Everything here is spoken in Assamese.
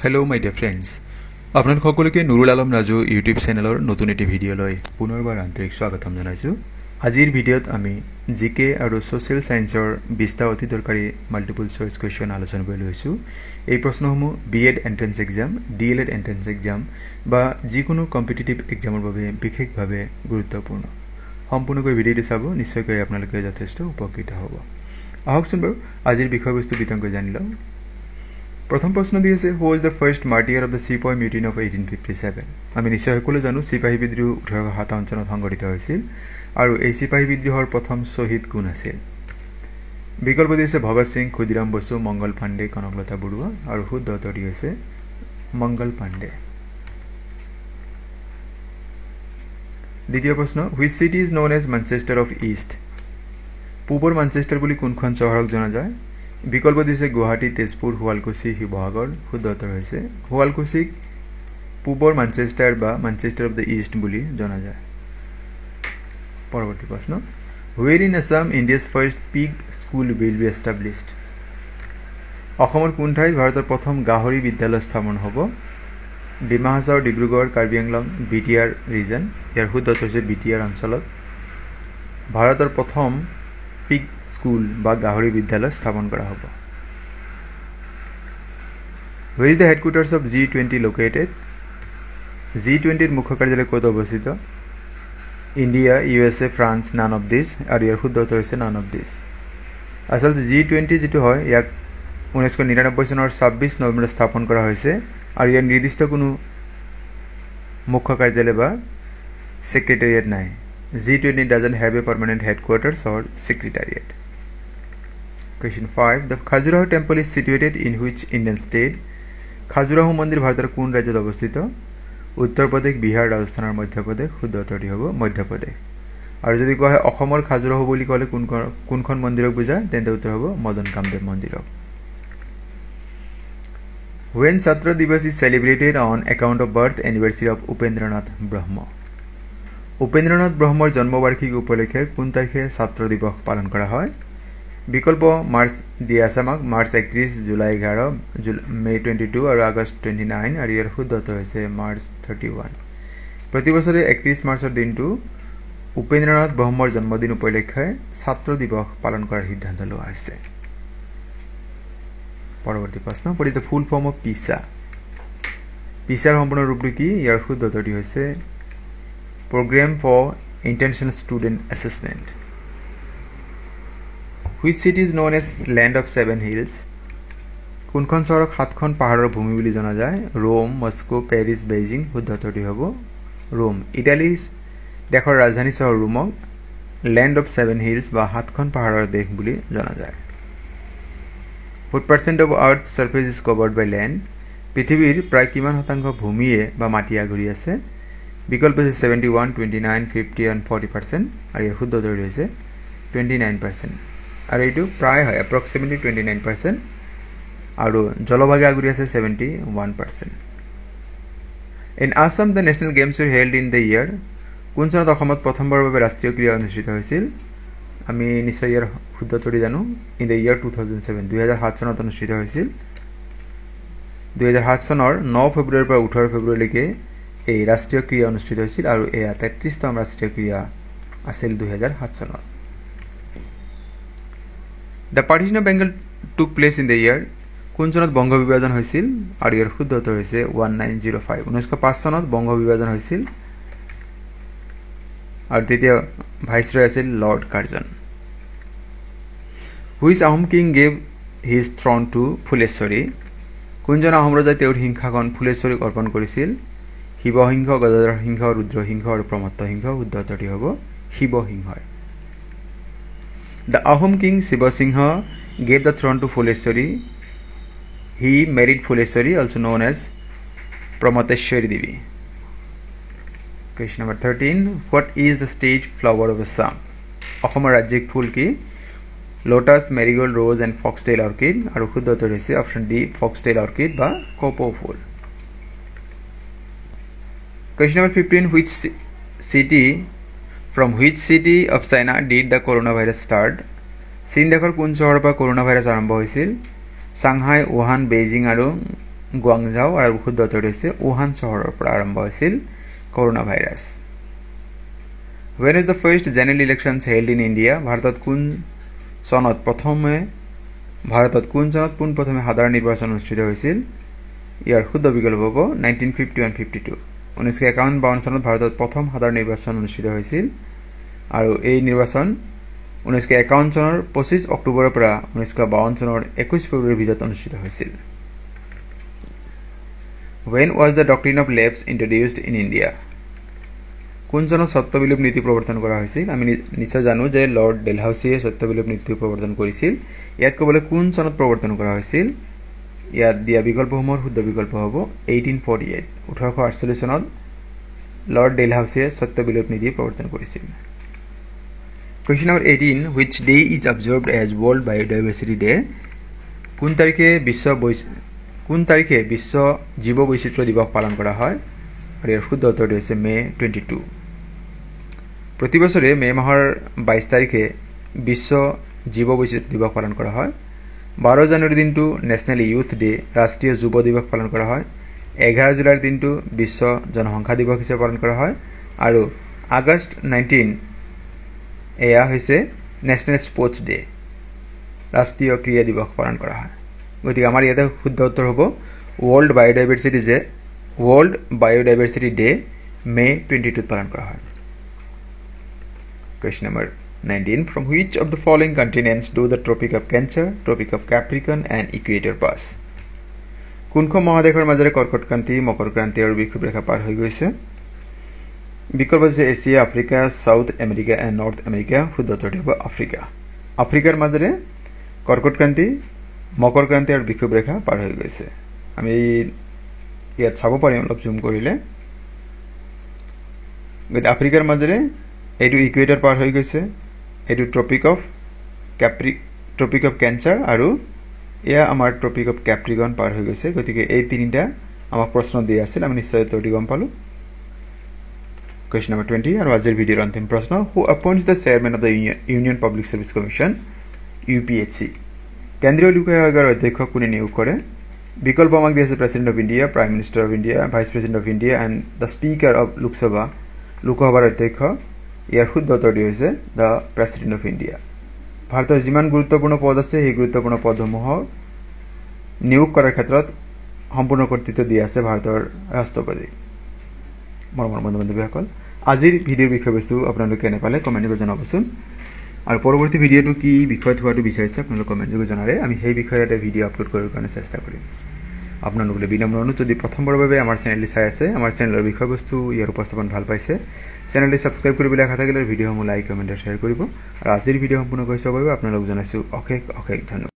Hello my dear friends. আপনাৰ সকলকে নুৰুল আলম ৰাজু ইউটিউব চ্যানেলৰ নতুন এটি ভিডিঅ'লৈ পুনৰবাৰ আন্তৰিক স্বাগতম জনাইছো। আজিৰ ভিডিঅ'ত আমি জিকে আৰু সোশ্যাল সায়েন্সৰ 20টা অতি দৰকাৰী মাল্টিপল চইচ কোৱেশ্চন আলোচনা কৰি লৈছো। এই প্ৰশ্নসমূহ BEd entrance exam, DElEd entrance exam বা যিকোনো কম্পিটিটিভ এক্সামৰ বাবে বিশেষভাৱে গুৰুত্বপূৰ্ণ। সম্পূৰ্ণকৈ ভিডিঅ'টো চাব, নিশ্চয়কৈ আপোনালোকে যথেষ্ট উপকৃত হ'ব। আহকচোন বাৰু আজিৰ বিষয়বস্তু বিতংকৈ জানি লওঁ। প্ৰথম প্ৰশ্ন দি আছে, who is the first martyr of the sepoy mutiny of 1857। আমি নিশ্চয় সকলোৱে জানো চিপাহী বিদ্ৰোহ 1857 চনত সংঘটিত হৈছিল আৰু এই চিপাহী বিদ্ৰোহৰ প্ৰথম শ্বহীদ কোন আছিল? বিকল্প দি আছে ভগত সিং, ক্ষুদিৰাম বসু, মংগল পাণ্ডে, কনকলতা বৰুৱা আৰু শুদ্ধ উত্তৰ দি আছে মংগল পাণ্ডে। দ্বিতীয় প্ৰশ্ন, which city is known as Manchester of East. পূবৰ মানচেষ্টাৰ বুলি কোনখন চহৰক জনা যায়? বিকল্প দিছে গুৱাহাটী, তেজপুৰ, শুৱালকুছি, শিৱসাগৰ। শুদ্ধ উত্তৰ হৈছে শুৱালকুছিক পূবৰ মানচেষ্টাৰ বা মানচেষ্টাৰ অফ দ্য ইষ্ট বুলি জনা যায়। পৰৱৰ্তী প্ৰশ্ন, where in Assam India's first pig school will be established. অসমৰ কোন ঠাইত ভাৰতৰ প্ৰথম গাহৰি বিদ্যালয় স্থাপন হ'ব? Dima Hasao, Dibrugarh, Karbi Anglong, BTR region. ইয়াৰ শুদ্ধ উত্তৰ হৈছে বিটিআৰ অঞ্চলত ভাৰতৰ প্ৰথম পিগ স্কুল বা গাহৰি বিদ্যালয় স্থাপন কৰা হ'ব। Where is the headquarters of G20 located. G20ৰ মুখ্য কাৰ্যালয় ক'ত অৱস্থিত? India, USA, France, none of this. আৰু ইয়াৰ শুদ্ধ উত্তৰ হৈছে নান অফ দিছ। আচলতে G20 যিটো হয় ইয়াক 1999 চনৰ 26 নৱেম্বৰত স্থাপন কৰা হৈছে আৰু ইয়াৰ নিৰ্দিষ্ট কোনো মুখ্য কাৰ্যালয় বা ছেক্ৰেটাৰিয়েট নাই। G20 doesn't have a permanent headquarters or secretariat. Question 5. The Khajuraho temple is situated in which Indian state? Khajuraho মন্দিৰ ভাৰতৰ কোন ৰাজ্যত অৱস্থিত? উত্তৰ প্ৰদেশ, বিহাৰ, ৰাজস্থান আৰু মধ্যপ্ৰদেশ। শুদ্ধ উত্তৰটি হ'ব মধ্যপ্ৰদেশ। আৰু যদি কোৱা হয় অসমৰ খাজুৰাহো বুলি ক'লে কোনখন মন্দিৰক বুজায়, তেন্তে উত্তৰ হ'ব Madan Kamdev মন্দিৰক। When Chhatra Diwas is celebrated on account of birth anniversary of Upendranath Brahma. Upendranath ব্ৰহ্মৰ জন্মবাৰ্ষিকী উপলক্ষে কোন তাৰিখে ছাত্ৰ দিৱস পালন কৰা হয়? বিকল্প মাৰ্চ দিয়া আছে আমাক, মাৰ্চ 31, জুলাই 11, মে 22 আৰু আগষ্ট 29। আৰু ইয়াৰ শুদ্ধ উত্তৰ হৈছে মাৰ্চ 31। প্ৰতি বছৰে 31 মাৰ্চৰ দিনটো উপেন্দ্ৰনাথ ব্ৰহ্মৰ জন্মদিন উপলক্ষে ছাত্ৰ দিৱস পালন কৰাৰ সিদ্ধান্ত লোৱা হৈছে। পৰৱৰ্তী প্ৰশ্ন, what is the full form of PISA? পিছাৰ সম্পূৰ্ণ ৰূপটো কি? ইয়াৰ শুদ্ধ উত্তৰটি হৈছে Program for International Student Assessment. Which city is known as Land of Seven Hills? কোনখন চহৰক 7খন পাহাৰৰ ভূমি বুলি জনা যায়? Rome, Moscow, Paris, Beijing. শুদ্ধ উত্তৰটি হ'ব ৰোম। ইটালী দেশৰ ৰাজধানী চহৰ ৰোমক লেণ্ড অফ 7 হিলছ বা 7খন পাহাৰৰ দেশ বুলি জনা যায়। What percent of Earth's surface is covered by land? পৃথিৱীৰ প্ৰায় কিমান শতাংশ ভূমিয়ে বা মাটি আগুৰি আছে? বিকল্প হৈছে 71, 29, 50 and 40%। আৰু ইয়াৰ শুদ্ধ উত্তৰ হৈছে 29%। আৰু এইটো প্ৰায় হয়, এপ্ৰক্সিমেটলি 29%। আৰু জলভাগে আগুৰি আছে 71%। In Assam the national games were held in the year. কোন চনত অসমত প্ৰথমবাৰৰ বাবে ৰাষ্ট্ৰীয় ক্ৰীড়া অনুষ্ঠিত হৈছিল? আমি নিশ্চয় ইয়াৰ শুদ্ধ উত্তৰটি জানো, ইন দ্য ইয়াৰ 2007, 2007 চনত অনুষ্ঠিত হৈছিল। 2007 চনৰ 9 ফেব্ৰুৱাৰীৰ পৰা 18 ফেব্ৰুৱাৰীলৈকে এই ৰাষ্ট্ৰীয় ক্ৰীড়া অনুষ্ঠিত হৈছিল আৰু এয়া 33তম ৰাষ্ট্ৰীয় ক্ৰীড়া আছিল 2007 চনত। দ্য পাৰ্টিশ্যন অফ বেংগল টুক প্লেচ ইন দ্য ইয়াৰ। কোন চনত বংগ বিভাজন হৈছিল? আৰু ইয়াৰ শুদ্ধ উত্তৰ হৈছে 1905। 1905 চনত বংগ বিভাজন হৈছিল আৰু তেতিয়া ভাইচৰয় আছিল Lord Curzon. Which Ahom king gave his throne to Phuleswari. কোনজন আহোম ৰজাই তেওঁৰ সিংহাসন ফুলেশ্বৰীক অৰ্পণ কৰিছিল? শিৱসিংহ, গদাধৰ সিংহ, ৰুদ্ৰসিংহ আৰু প্ৰমত্ত সিংহ। শুদ্ধ উত্তৰটি হ'ব শিৱসিংহই। The Ahom king Sivasingha gave the throne to Phuleswari. He married Phuleswari, also known as Pramatheswari Devi. Question number 13, what is the state flower of Assam? অসমৰ ৰাজ্যিক ফুল কি? Lotus, marigold, rose and foxtail orchid. আৰু শুদ্ধ উত্তৰ হৈছে অপশ্যন ডি, ফক্সটেইল অৰ্কিড বা কপৌ ফুল। Question number 15. From which city of China did the coronavirus start? চীন দেশৰ কোন চহৰৰ পৰা কৰোনা ভাইৰাছ আৰম্ভ হৈছিল? সাংহাই, উহান, বেইজিং আৰু গুৱাংজাও আৰু শুদ্ধ উত্তৰটো হৈছে উহান চহৰৰ পৰা আৰম্ভ হৈছিল corona virus When is the first general elections held in India ভাৰতত কোন চনত পোনপ্ৰথমে সাধাৰণ নিৰ্বাচন অনুষ্ঠিত হৈছিল ইয়াৰ শুদ্ধ বিকল্প হ'ব 1951-52 1951 চনত ভাৰতত প্ৰথম সাধাৰণ নিৰ্বাচন অনুষ্ঠিত হৈছিল আৰু এই নিৰ্বাচন 1951 চনৰ 25 অক্টোবৰৰ পৰা 1952 চনৰ 21 ফেব্ৰুৱাৰীৰ ভিতৰত অনুষ্ঠিত হৈছিল When was the doctrine of lapse introduced in India কোন চনত সত্যবিলোপ নীতি প্ৰৱৰ্তন কৰা হৈছিল আমি নিশ্চয় জানো যে লৰ্ড ডেলহাউসিয়ে সত্যবিলোপ নীতি প্ৰৱৰ্তন কৰিছিল ইয়াত ক'বলৈ কোন চনত প্ৰৱৰ্তন কৰা হৈছিল ইয়াত দিয়া বিকল্পসমূহৰ শুদ্ধ বিকল্প হ'ব 1848 1848 চনত লৰ্ড ডেলহাউসিয়ে সত্যবিলোপ নীতি প্ৰৱৰ্তন কৰিছিল Question number 18 Which day is observed as World Biodiversity Day কোন তাৰিখে বিশ্ব জীৱ বৈচিত্ৰ্য দিৱস পালন কৰা হয় আৰু ইয়াৰ শুদ্ধ উত্তৰটো হৈছে মে 22 প্ৰতি বছৰে মে মাহৰ 22 তাৰিখে বিশ্ব জীৱ বৈচিত্ৰ্য দিৱস পালন কৰা হয় 12 জানুৱাৰী দিনটো নেশ্যনেল ইউথ ডে ৰাষ্ট্ৰীয় যুৱ দিৱস পালন কৰা হয় 11 জুলাইৰ দিনটো বিশ্ব জনসংখ্যা দিৱস হিচাপে পালন কৰা হয় আৰু আগষ্ট 19 এয়া হৈছে নেশ্যনেল স্পৰ্টছ ডে ৰাষ্ট্ৰীয় ক্ৰীড়া দিৱস পালন কৰা হয় গতিকে আমাৰ ইয়াতে শুদ্ধ উত্তৰ হ'ব World Biodiversity Day May 22 পালন কৰা হয় Question number 19 From which of the following continents do the Tropic of Cancer, Tropic of Capricorn and Equator pass? কোনখন মহাদেশৰ মাজেৰে কৰ্কটক্ৰান্তি মকৰ ক্ৰান্তি আৰু বিষুৱ ৰেখা পাৰ হৈ গৈছে বিকল্প আছে Asia Africa south America and north America শুদ্ধ উত্তৰটো হ'ব আফ্ৰিকাৰ মাজেৰে কৰ্কটক্ৰান্তি মকৰ ক্ৰান্তি আৰু বিষুৱ ৰেখা পাৰ হৈ গৈছে আমি ইয়াত চাব পাৰিম অলপ জুম কৰিলে গতিকে আফ্ৰিকাৰ মাজেৰে এইটো ইকুৱেটৰ পাৰ হৈ গৈছে এইটো ট্ৰপিক অফ কেঞ্চাৰ আৰু এয়া আমাৰ ট্ৰপিক অফ কেপ্ৰিকন পাৰ হৈ গৈছে গতিকে এই তিনিটা আমাক প্ৰশ্ন দিয়া আছিল আমি নিশ্চয় উত্তৰটো গম পালোঁ Question number 20 আৰু আজিৰ ভিডিঅ'ৰ অন্তিম প্ৰশ্ন Who appoints the chairman of the Union Public Service Commission UPSC কেন্দ্ৰীয় লোক আয়োগৰ অধ্যক্ষ কোনে নিয়োগ কৰে বিকল্প আমাক দিয়া আছে president of India prime minister of India vice president of India and the speaker of লোকসভাৰ অধ্যক্ষ ইয়াৰ শুদ্ধ উত্তৰটো হৈছে দ্য প্ৰেচিডেণ্ট অফ ইণ্ডিয়া ভাৰতৰ যিমান গুৰুত্বপূৰ্ণ পদ আছে সেই গুৰুত্বপূৰ্ণ পদসমূহৰ নিয়োগ কৰাৰ ক্ষেত্ৰত সম্পূৰ্ণ কৰ্তৃত্ব দিয়া আছে ভাৰতৰ ৰাষ্ট্ৰপতি মৰমৰ বন্ধু-বান্ধৱীসকল আজিৰ ভিডিঅ'ৰ বিষয়বস্তু আপোনালোকে কেনে পালে কমেণ্ট কৰি জনাবচোন আৰু পৰৱৰ্তী ভিডিঅ'টো কি বিষয়ত হোৱাটো বিচাৰিছে আপোনালোকে কমেণ্ট কৰি জনালে আমি সেই বিষয়ে এটা ভিডিঅ' আপলোড কৰাৰ কাৰণে চেষ্টা কৰিম আপোনালোকে বিনম্ৰ অনুৰোধ যদি প্ৰথমবাৰৰ বাবে আমাৰ চেনেলটি চাই আছে আমাৰ চেনেলৰ বিষয়বস্তু ইয়াৰ উপস্থাপন ভাল পাইছে চেনেলটি ছাবস্ক্ৰাইব কৰিবলৈ আশা থাকিলে ভিডিঅ'সমূহ লাইক কমেণ্ট আৰু শ্বেয়াৰ কৰিব আৰু আজিৰ ভিডিঅ' সম্পূৰ্ণ কৰি চাবৰ বাবে আপোনালোক জনাইছোঁ অশেষ ধন্যবাদ